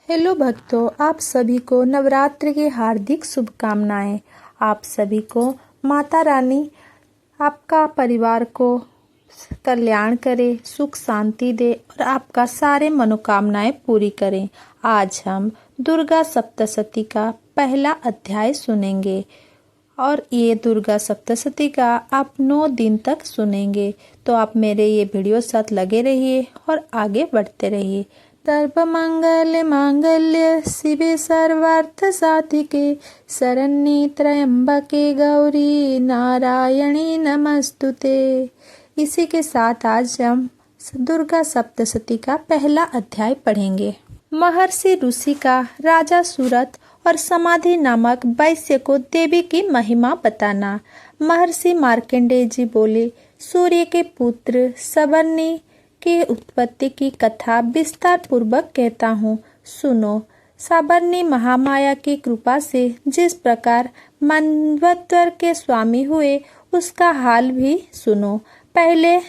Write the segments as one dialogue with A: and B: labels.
A: Hello भक्तों, आप सभी को नवरात्रि की हार्दिक शुभकामनाएं। आप सभी को माता रानी आपका परिवार को कल्याण करे, सुख शांति दे और आपका सारे मनोकामनाएं पूरी करें। आज हम दुर्गा सप्तशती का पहला अध्याय सुनेंगे और ये दुर्गा सप्तशती का आप 9 दिन तक सुनेंगे। तो आप मेरे ये वीडियो साथ लगे रहिए और आगे बढ़ते रहिए। सर्वमंगल मांगल्य शिवे सर्वार्थ साधिके शरण्ये त्र्यंबके गौरी नारायणी नमस्तुते। इसी के साथ आज हम दुर्गा सप्तशती का पहला अध्याय पढ़ेंगे। महर्षि ऋषि का राजा सूरत और समाधि नामक वैश्य को देवी की महिमा बताना। महर्षि मार्कंडेय जी बोले, सूर्य के पुत्र सवर्णी की उत्पत्ति की कथा विस्तार पूर्वक कहता हूँ, सुनो। सवर्णी महामाया की कृपा से जिस प्रकार मनवंतर के स्वामी हुए उसका हाल भी सुनो। पहले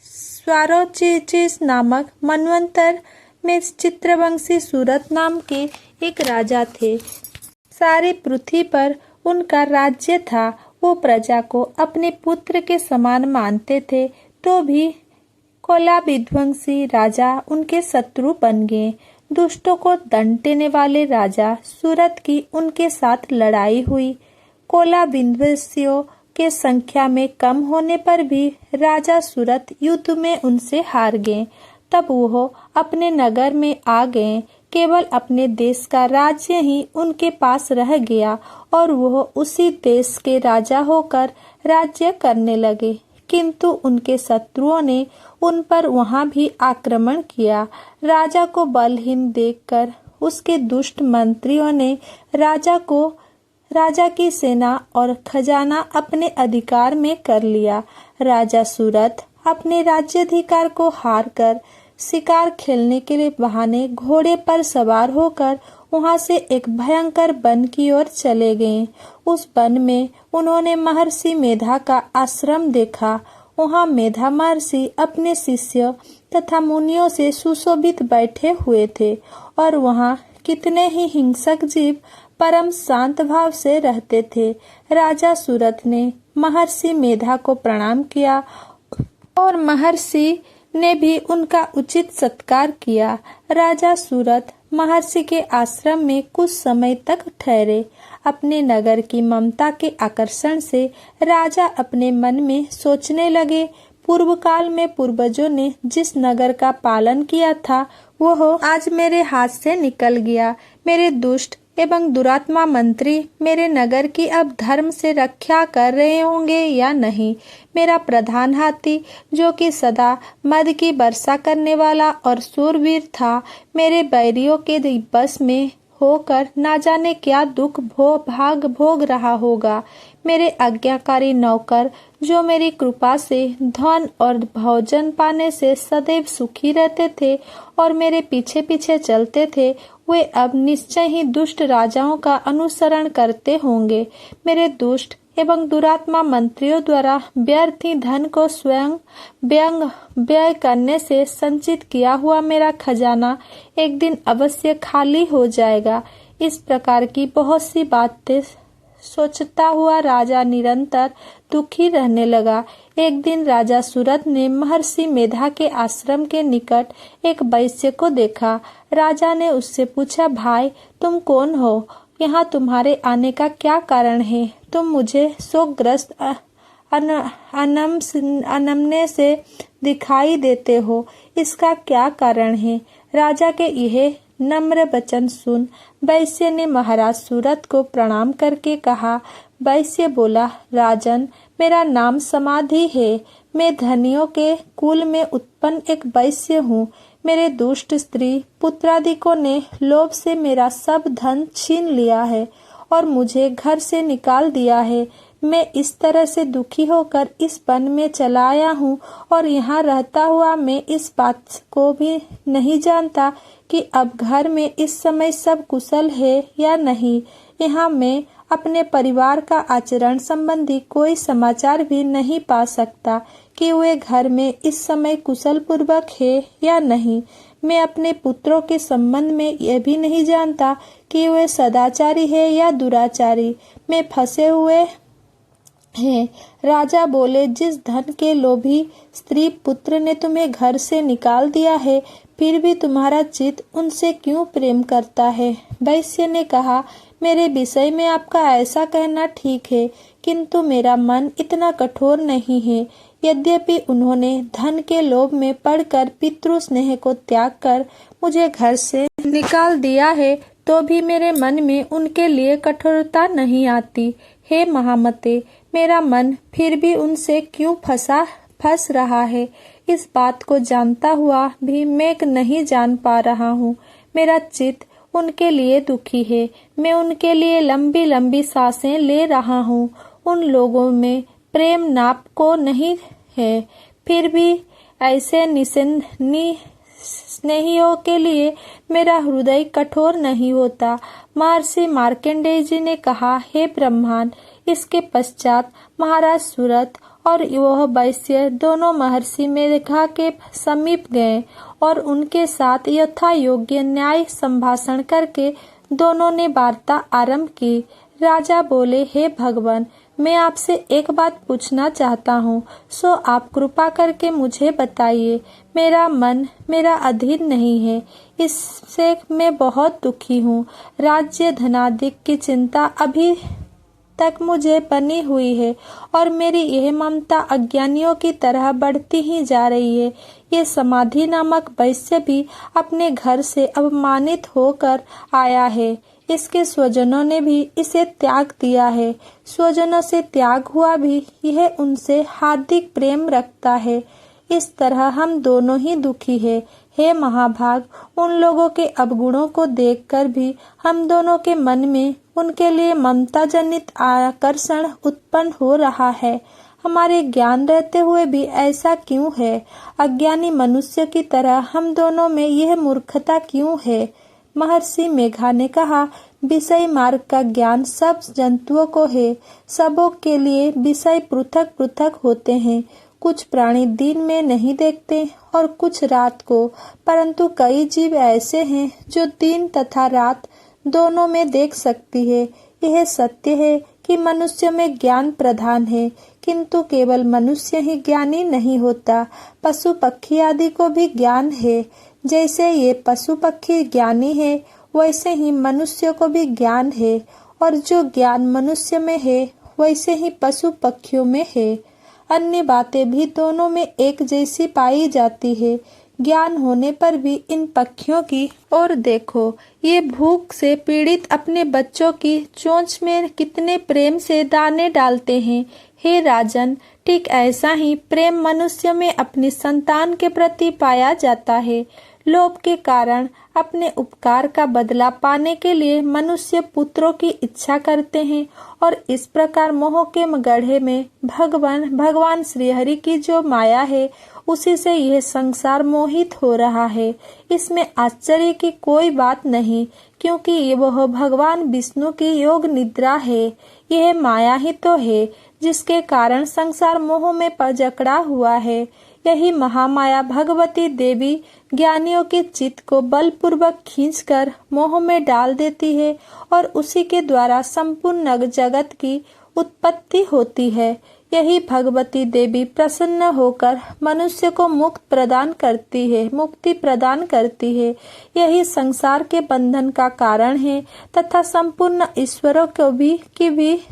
A: स्वारोचिचिस नामक मनवंतर में चित्रवंशी सूरत नाम के एक राजा थे। सारी पृथ्वी पर उनका राज्य था। वो प्रजा को अपने पुत्र के समान मानते थे, तो भी कोला विध्वंसी राजा उनके शत्रु बन गए। दुष्टों को दंड देने वाले राजा सूरत की उनके साथ लड़ाई हुई। कोला विध्वंसियों के संख्या में कम होने पर भी राजा सूरत युद्ध में उनसे हार गए। तब वो अपने नगर में आ गए। केवल अपने देश का राज्य ही उनके पास रह गया और वो उसी देश के राजा होकर राज्य करने लगे। किंतु उनके शत्रुओं ने उन पर वहां भी आक्रमण किया। राजा को बलहीन देखकर उसके दुष्ट मंत्रियों ने राजा की सेना और खजाना अपने अधिकार में कर लिया। राजा सूरत अपने राज्याधिकार को हार कर शिकार खेलने के लिए बहाने घोड़े पर सवार होकर वहां से एक भयंकर वन की ओर चले गए। उस वन में उन्होंने महर्षि मेधा का आश्रम देखा। वहां मेधा महर्षि अपने शिष्य तथा मुनियों से सुशोभित बैठे हुए थे और वहां कितने ही हिंसक जीव परम शांत भाव से रहते थे। राजा सूरत ने महर्षि मेधा को प्रणाम किया और महर्षि ने भी उनका उचित सत्कार किया। राजा सूरत महर्षि के आश्रम में कुछ समय तक ठहरे। अपने नगर की ममता के आकर्षण से राजा अपने मन में सोचने लगे, पूर्व काल में पूर्वजों ने जिस नगर का पालन किया था वह आज मेरे हाथ से निकल गया। मेरे दुष्ट एवं दुरात्मा मंत्री मेरे नगर की अब धर्म से रक्षा कर रहे होंगे या नहीं। मेरा प्रधान हाथी, जो कि सदा मद की वर्षा करने वाला और शूरवीर था, मेरे बैरियों के बस में होकर ना जाने क्या दुख भाग भोग रहा होगा। मेरे आज्ञाकारी नौकर, जो मेरी कृपा से धन और भोजन पाने से सदैव सुखी रहते थे और मेरे पीछे पीछे चलते थे, वे अब निश्चय ही दुष्ट राजाओं का अनुसरण करते होंगे। मेरे दुष्ट एवं दुरात्मा मंत्रियों द्वारा व्यर्थ ही धन को स्वयं व्यय करने से संचित किया हुआ मेरा खजाना एक दिन अवश्य खाली हो जाएगा। इस प्रकार की बहुत सी बातें सोचता हुआ राजा निरंतर दुखी रहने लगा। एक दिन राजा सूरत ने महर्षि मेधा के आश्रम के निकट एक वैश्य को देखा। राजा ने उससे पूछा, भाई तुम कौन हो? यहाँ तुम्हारे आने का क्या कारण है? तुम मुझे शोकग्रस्त अनमने से दिखाई देते हो, इसका क्या कारण है? राजा के यह नम्र वचन सुन वैश्य ने महाराज सूरत को प्रणाम करके कहा। वैश्य बोला, राजन, मेरा नाम समाधि है। मैं धनियों के कुल में उत्पन्न एक वैश्य हूँ। मेरे दुष्ट स्त्री पुत्रादिकों ने लोभ से मेरा सब धन छीन लिया है और मुझे घर से निकाल दिया है। मैं इस तरह से दुखी होकर इस वन में चला आया हूँ और यहाँ रहता हुआ मैं इस बात को भी नहीं जानता कि अब घर में इस समय सब कुशल है या नहीं। यहाँ मैं अपने परिवार का आचरण संबंधी कोई समाचार भी नहीं पा सकता कि वे घर में इस समय कुशल पूर्वक है या नहीं। मैं अपने पुत्रों के संबंध में यह भी नहीं जानता कि वे सदाचारी है या दुराचारी। मैं फंसे हुए हैं। राजा बोले, जिस धन के लोभी स्त्री पुत्र ने तुम्हें घर से निकाल दिया है, फिर भी तुम्हारा चित्त उनसे क्यों प्रेम करता है? वैश्य ने कहा, मेरे विषय में आपका ऐसा कहना ठीक है, किंतु मेरा मन इतना कठोर नहीं है। यद्यपि उन्होंने धन के लोभ में पड़कर पितृ स्नेह को त्याग कर मुझे घर से निकाल दिया है, तो भी मेरे मन में उनके लिए कठोरता नहीं आती। हे महामते, मेरा मन फिर भी उनसे क्यों फंस रहा है? इस बात को जानता हुआ भी मैं नहीं जान पा रहा हूँ। मेरा चित्त उनके लिए दुखी है। मैं उनके लिए लंबी लंबी सांसें ले रहा हूँ। उन लोगों में प्रेम नाप को नहीं है, फिर भी ऐसे स्नेहियों के लिए मेरा हृदय कठोर नहीं होता। महर्षि मार्कंडेय जी ने कहा, हे ब्रह्मन। इसके पश्चात महाराज सुरथ और वह वैश्य दोनों महर्षि मेघा के समीप गए और उनके साथ यथा योग्य न्याय संभाषण करके दोनों ने वार्ता आरंभ की। राजा बोले, हे भगवान, मैं आपसे एक बात पूछना चाहता हूँ, सो आप कृपा करके मुझे बताइए। मेरा मन मेरा अधीन नहीं है, इससे मैं बहुत दुखी हूँ। राज्य धनादिक की चिंता अभी तक मुझे बनी हुई है और मेरी यह ममता अज्ञानियों की तरह बढ़ती ही जा रही है। ये समाधि नामक वैश्य भी अपने घर से अपमानित होकर आया है। इसके स्वजनों ने भी इसे त्याग दिया है। स्वजनों से त्याग हुआ भी यह उनसे हार्दिक प्रेम रखता है। इस तरह हम दोनों ही दुखी है। हे महाभाग, उन लोगों के अवगुणों को देखकर भी हम दोनों के मन में उनके लिए ममता जनित आकर्षण उत्पन्न हो रहा है। हमारे ज्ञान रहते हुए भी ऐसा क्यों है? अज्ञानी मनुष्य की तरह हम दोनों में यह मूर्खता क्यों है? महर्षि मेघा ने कहा, विषय मार्ग का ज्ञान सब जंतुओं को है। सबों के लिए विषय पृथक पृथक होते हैं। कुछ प्राणी दिन में नहीं देखते और कुछ रात को, परंतु कई जीव ऐसे हैं जो दिन तथा रात दोनों में देख सकती है। यह सत्य है कि मनुष्य में ज्ञान प्रधान है, किंतु केवल मनुष्य ही ज्ञानी नहीं होता। पशु पक्षी आदि को भी ज्ञान है। जैसे ये पशु पक्षी ज्ञानी है, वैसे ही मनुष्य को भी ज्ञान है, और जो ज्ञान मनुष्य में है वैसे ही पशु पक्षियों में है। अन्य बातें भी दोनों में एक जैसी पाई जाती है। ज्ञान होने पर भी इन पक्षियों की ओर देखो, ये भूख से पीड़ित अपने बच्चों की चोंच में कितने प्रेम से दाने डालते हैं। हे राजन, ठीक ऐसा ही प्रेम मनुष्य में अपनी संतान के प्रति पाया जाता है। लोभ के कारण अपने उपकार का बदला पाने के लिए मनुष्य पुत्रों की इच्छा करते हैं, और इस प्रकार मोह के गड्ढे में भगवान श्रीहरि की जो माया है, उसी से यह संसार मोहित हो रहा है। इसमें आश्चर्य की कोई बात नहीं, क्योंकि वह भगवान विष्णु की योग निद्रा है। यह माया ही तो है जिसके कारण संसार मोह में जकड़ा हुआ है। यही महामाया भगवती देवी ज्ञानियों के चित्त को बलपूर्वक खींचकर मोह में डाल देती है, और उसी के द्वारा संपूर्ण जगत की उत्पत्ति होती है। यही भगवती देवी प्रसन्न होकर मनुष्य को मुक्ति प्रदान करती है। यही संसार के बंधन का कारण है तथा संपूर्ण ईश्वरों को भी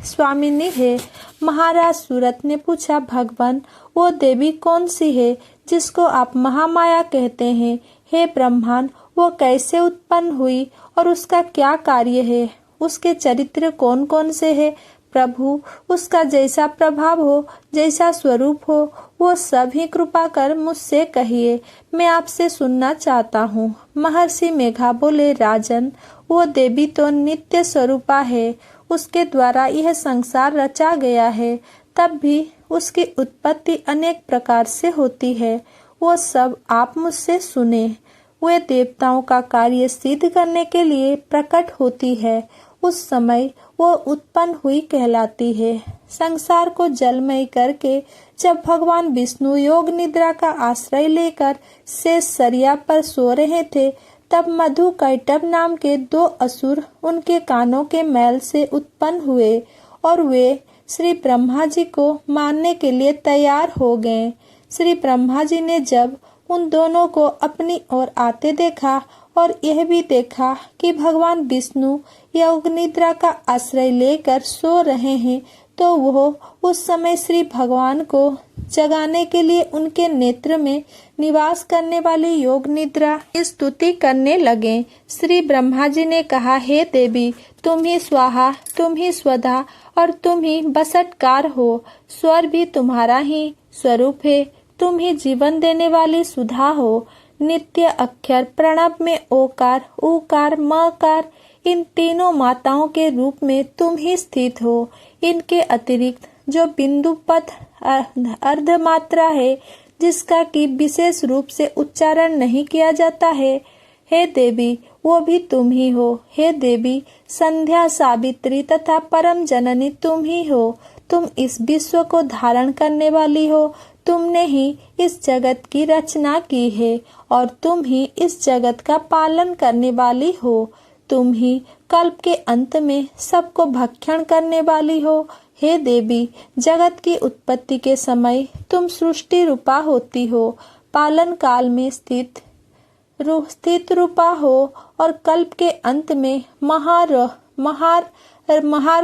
A: स्वामिनी है। महाराज सूरत ने पूछा, भगवान, वो देवी कौन सी है जिसको आप महामाया कहते हैं? हे ब्रह्मन, वो कैसे उत्पन्न हुई और उसका क्या कार्य है? उसके चरित्र कौन कौन से है? प्रभु, उसका जैसा प्रभाव हो, जैसा स्वरूप हो, वो सब ही कृपा कर मुझसे कहिए, मैं आपसे सुनना चाहता हूँ। महर्षि मेघा बोले, राजन, वो देवी तो नित्य स्वरूपा है। उसके द्वारा यह संसार रचा गया है, तब भी उसकी उत्पत्ति अनेक प्रकार से होती है। वो सब आप मुझसे सुने। वे देवताओं का कार्य सिद्ध करने के लिए प्रकट होती है। उस समय वो उत्पन्न हुई कहलाती है। संसार को जलमय करके जब भगवान विष्णु योग निद्रा का आश्रय लेकर शेष सरिया पर सो रहे थे, तब मधु कैटभ नाम के 2 असुर उनके कानों के मैल से उत्पन्न हुए और वे श्री ब्रह्मा जी को मारने के लिए तैयार हो गए। श्री ब्रह्मा जी ने जब उन दोनों को अपनी ओर आते देखा और यह भी देखा कि भगवान विष्णु योग निद्रा का आश्रय लेकर सो रहे हैं, तो वो उस समय श्री भगवान को जगाने के लिए उनके नेत्र में निवास करने वाली योग निद्रा की स्तुति करने लगे। श्री ब्रह्मा जी ने कहा, हे देवी, तुम ही स्वाहा, तुम ही स्वधा और तुम ही बसटकार हो। स्वर भी तुम्हारा ही स्वरूप है, तुम ही जीवन देने वाली सुधा हो। नित्य अक्षर प्रणव में ओकार, उकार, मकार, इन तीनों माताओं के रूप में तुम ही स्थित हो। इनके अतिरिक्त जो बिंदु पद अर्धमात्रा है, जिसका कि विशेष रूप से उच्चारण नहीं किया जाता है, हे देवी, वो भी तुम ही हो। हे देवी, संध्या, सावित्री तथा परम जननी तुम ही हो। तुम इस विश्व को धारण करने वाली हो। तुमने ही इस जगत की रचना की है और तुम ही इस जगत का पालन करने वाली हो। तुम ही कल्प के अंत में सबको भक्षण करने वाली हो। हे देवी, जगत की उत्पत्ति के समय तुम सृष्टि रूपा होती हो, पालन काल में स्थित रूपा हो और कल्प के अंत में महार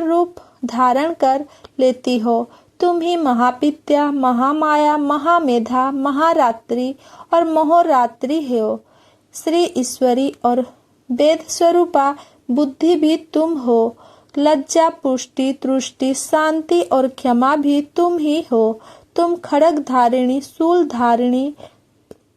A: रूप धारण कर लेती हो। तुम ही महापित्या, महामाया, महामेधा, महारात्रि और महोरात्रि हो। श्री ईश्वरी और वेद स्वरूपा बुद्धि भी तुम हो। लज्जा, पुष्टि, तुष्टि, शांति और क्षमा भी तुम ही हो। तुम खड्ग धारिणी, शूल धारिणी,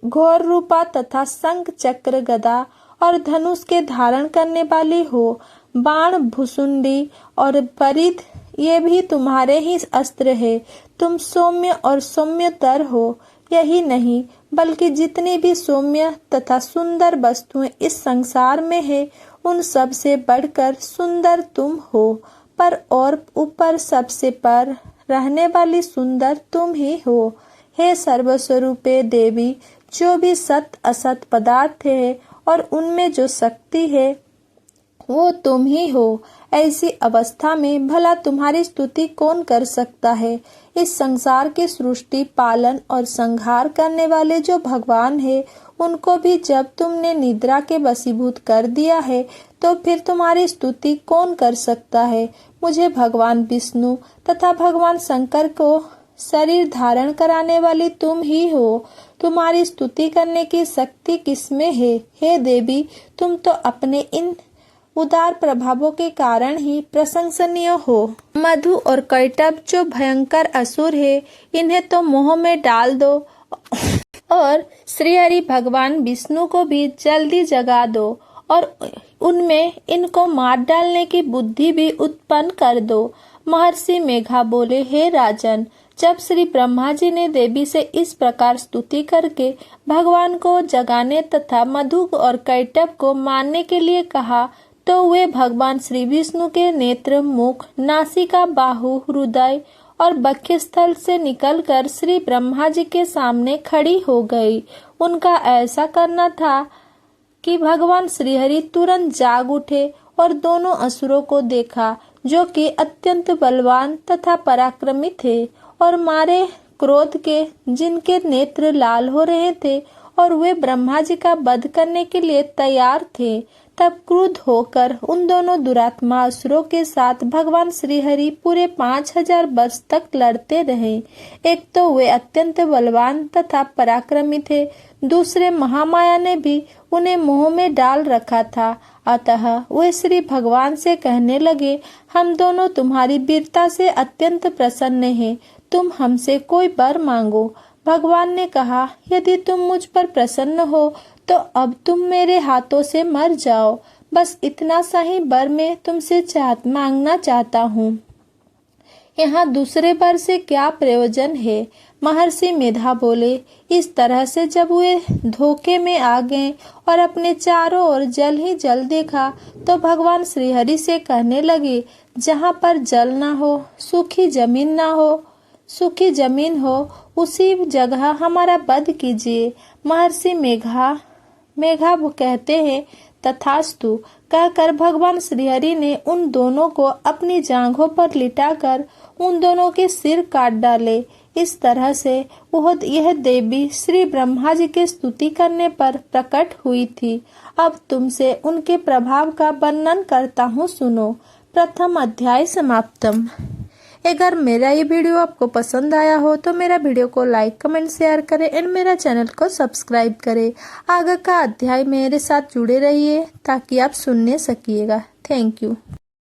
A: घोर रूपा तथा शंख, चक्र, गदा और धनुष के धारण करने वाली हो। बाण, भुसुंडी और परिध, ये भी तुम्हारे ही अस्त्र है। तुम सौम्य और सौम्यतर हो। यही नहीं बल्कि जितनी भी सौम्य तथा सुंदर वस्तुएं इस संसार में है, उन सब से बढ़कर सुंदर तुम हो। पर और ऊपर सबसे पर रहने वाली सुंदर तुम ही हो। हे सर्वस्वरूपे देवी, जो भी सत असत पदार्थ है और उनमें जो शक्ति है, वो तुम ही हो। ऐसी अवस्था में भला तुम्हारी स्तुति कौन कर सकता है। इस संसार की सृष्टि, पालन और संहार करने वाले जो भगवान है, उनको भी जब तुमने निद्रा के वशीभूत कर दिया है, तो फिर तुम्हारी स्तुति कौन कर सकता है। मुझे भगवान विष्णु तथा भगवान शंकर को शरीर धारण कराने वाली तुम ही हो। तुम्हारी स्तुति करने की शक्ति किसमें है। हे देवी, तुम तो अपने इन उदार प्रभावों के कारण ही प्रशंसनीय हो। मधु और कैटभ जो भयंकर असुर है, इन्हें तो मोह में डाल दो और श्री हरि भगवान विष्णु को भी जल्दी जगा दो और उनमें इनको मार डालने की बुद्धि भी उत्पन्न कर दो। महर्षि मेघा बोले, हे राजन, जब श्री ब्रह्मा जी ने देवी से इस प्रकार स्तुति करके भगवान को जगाने तथा मधु और कैटभ को मारने के लिए कहा, तो वे भगवान श्री विष्णु के नेत्र, मुख, नासिका, बाहु, हृदय और वक्षस्थल से निकलकर श्री ब्रह्मा जी के सामने खड़ी हो गई। उनका ऐसा करना था कि भगवान श्रीहरि तुरंत जाग उठे और दोनों असुरों को देखा, जो कि अत्यंत बलवान तथा पराक्रमी थे और मारे क्रोध के जिनके नेत्र लाल हो रहे थे और वे ब्रह्मा जी का वध करने के लिए तैयार थे। तब क्रुद्ध होकर उन दोनों दुरात्मा असुरों के साथ भगवान श्रीहरि पूरे 5000 वर्ष तक लड़ते रहे। एक तो वे अत्यंत बलवान तथा पराक्रमी थे, दूसरे महामाया ने भी उन्हें मोह में डाल रखा था। अतः वे श्री भगवान से कहने लगे, हम दोनों तुम्हारी वीरता से अत्यंत प्रसन्न हैं, तुम हमसे कोई वर मांगो। भगवान ने कहा, यदि तुम मुझ पर प्रसन्न हो तो अब तुम मेरे हाथों से मर जाओ। बस इतना सा ही वर मैं तुमसे मांगना चाहता हूँ। यहाँ दूसरे वर से क्या प्रयोजन है। महर्षि मेधा बोले, इस तरह से जब वे धोखे में आ गए और अपने चारों ओर जल ही जल देखा तो भगवान श्रीहरि से कहने लगे, जहाँ पर जल ना हो, सूखी जमीन हो उसी जगह हमारा वध कीजिए। महर्षि मेघा वो कहते हैं, तथास्तु कहकर भगवान श्रीहरि ने उन दोनों को अपनी जांघों पर लिटाकर उन दोनों के सिर काट डाले। इस तरह से यह देवी श्री ब्रह्मा जी की स्तुति करने पर प्रकट हुई थी। अब तुमसे उनके प्रभाव का वर्णन करता हूँ, सुनो। प्रथम अध्याय समाप्तम। अगर मेरा ये वीडियो आपको पसंद आया हो तो मेरा वीडियो को लाइक, कमेंट, शेयर करें एंड मेरा चैनल को सब्सक्राइब करें। आगे का अध्याय मेरे साथ जुड़े रहिए ताकि आप सुनने सकिएगा। Thank you.